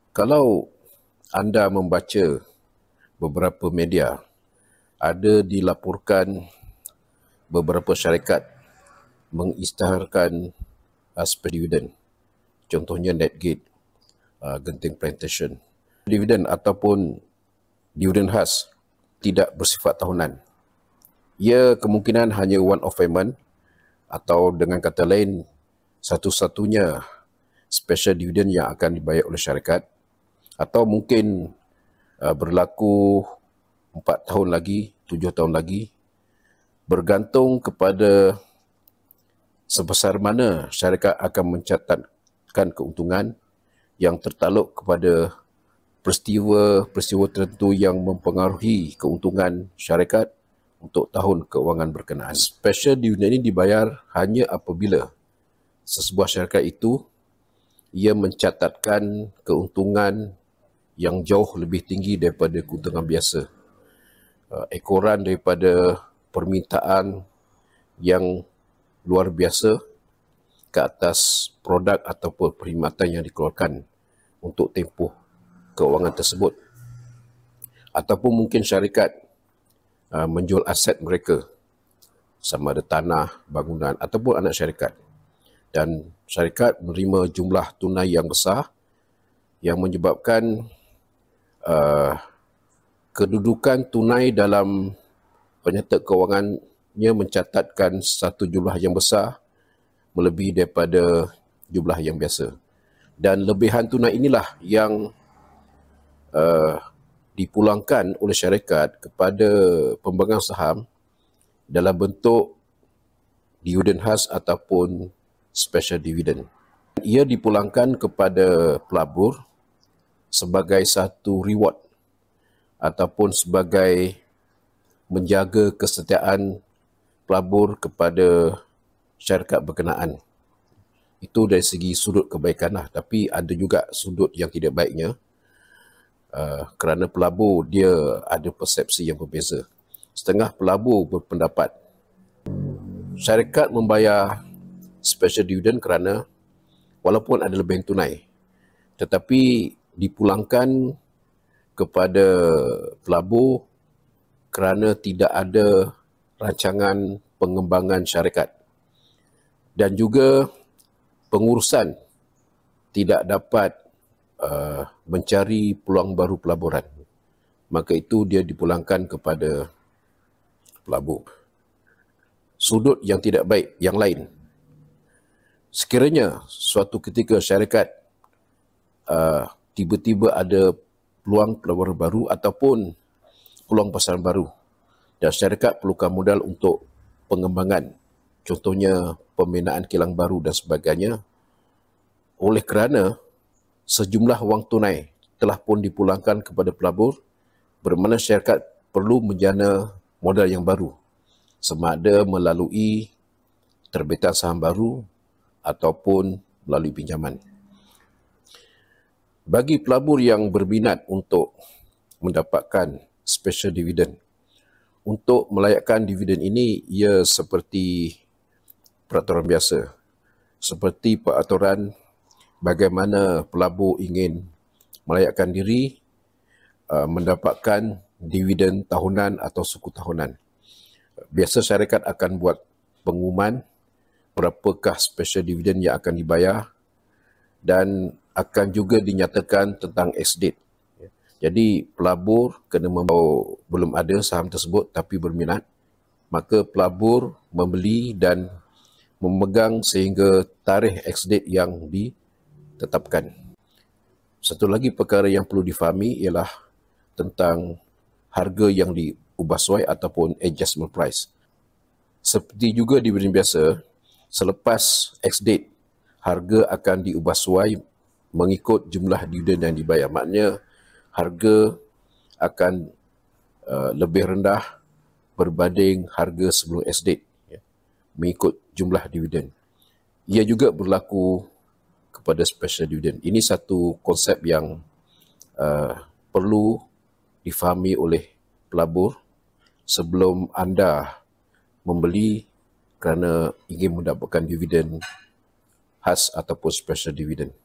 Kalau anda membaca beberapa media, ada dilaporkan beberapa syarikat mengisytiharkan aspek dividen. Contohnya Netgate, Genting Plantation. Dividen ataupun dividen khas tidak bersifat tahunan. Ia kemungkinan hanya one off payment atau dengan kata lain satu-satunya special dividen yang akan dibayar oleh syarikat, atau mungkin berlaku 4 tahun lagi, 7 tahun lagi, bergantung kepada sebesar mana syarikat akan mencatatkan keuntungan yang tertakluk kepada peristiwa-peristiwa tertentu yang mempengaruhi keuntungan syarikat untuk tahun keuangan berkenaan. Special dividen ini dibayar hanya apabila sesebuah syarikat itu ia mencatatkan keuntungan yang jauh lebih tinggi daripada keuntungan biasa. Ekoran daripada permintaan yang luar biasa ke atas produk ataupun perkhidmatan yang dikeluarkan untuk tempoh keuangan tersebut. Ataupun mungkin syarikat menjual aset mereka, sama ada tanah, bangunan ataupun anak syarikat. Dan syarikat menerima jumlah tunai yang besar yang menyebabkan kedudukan tunai dalam penyerta kewangannya mencatatkan satu jumlah yang besar melebihi daripada jumlah yang biasa. Dan lebihan tunai inilah yang dipulangkan oleh syarikat kepada pemegang saham dalam bentuk dividen khas ataupun special dividend. Ia dipulangkan kepada pelabur sebagai satu reward ataupun sebagai menjaga kesetiaan pelabur kepada syarikat berkenaan. Itu dari segi sudut kebaikan lah, tapi ada juga sudut yang tidak baiknya. Kerana pelabur dia ada persepsi yang berbeza. Setengah pelabur berpendapat syarikat membayar special dividend kerana walaupun ada lebihan tunai, tetapi dipulangkan kepada pelabur kerana tidak ada rancangan pengembangan syarikat dan juga pengurusan tidak dapat mencari peluang baru pelaburan. Maka itu dia dipulangkan kepada pelabur. Sudut yang tidak baik yang lain, sekiranya suatu ketika syarikat tiba-tiba ada peluang pelaburan baru ataupun peluang pasaran baru dan syarikat perlukan modal untuk pengembangan, contohnya pembinaan kilang baru dan sebagainya, oleh kerana sejumlah wang tunai telah pun dipulangkan kepada pelabur, bermakna syarikat perlu menjana modal yang baru, sama ada melalui terbitan saham baru ataupun melalui pinjaman. Bagi pelabur yang berminat untuk mendapatkan special dividend, untuk melayakkan dividen ini, ia seperti peraturan biasa, seperti peraturan bagaimana pelabur ingin melayakkan diri mendapatkan dividen tahunan atau suku tahunan. Biasa syarikat akan buat pengumuman berapakah special dividend yang akan dibayar dan akan juga dinyatakan tentang ex-date. Jadi pelabur kena membawa, belum ada saham tersebut tapi berminat, maka pelabur membeli dan memegang sehingga tarikh ex-date yang ditetapkan. Satu lagi perkara yang perlu difahami ialah tentang harga yang diubah suai ataupun adjustment price. Seperti juga dividen biasa, selepas ex-date, harga akan diubah suai mengikut jumlah dividen yang dibayar. Maknanya harga akan lebih rendah berbanding harga sebelum ex-date, mengikut jumlah dividen. Ia juga berlaku kepada special dividend. Ini satu konsep yang perlu difahami oleh pelabur sebelum anda membeli kerana ingin mendapatkan dividen khas ataupun special dividend.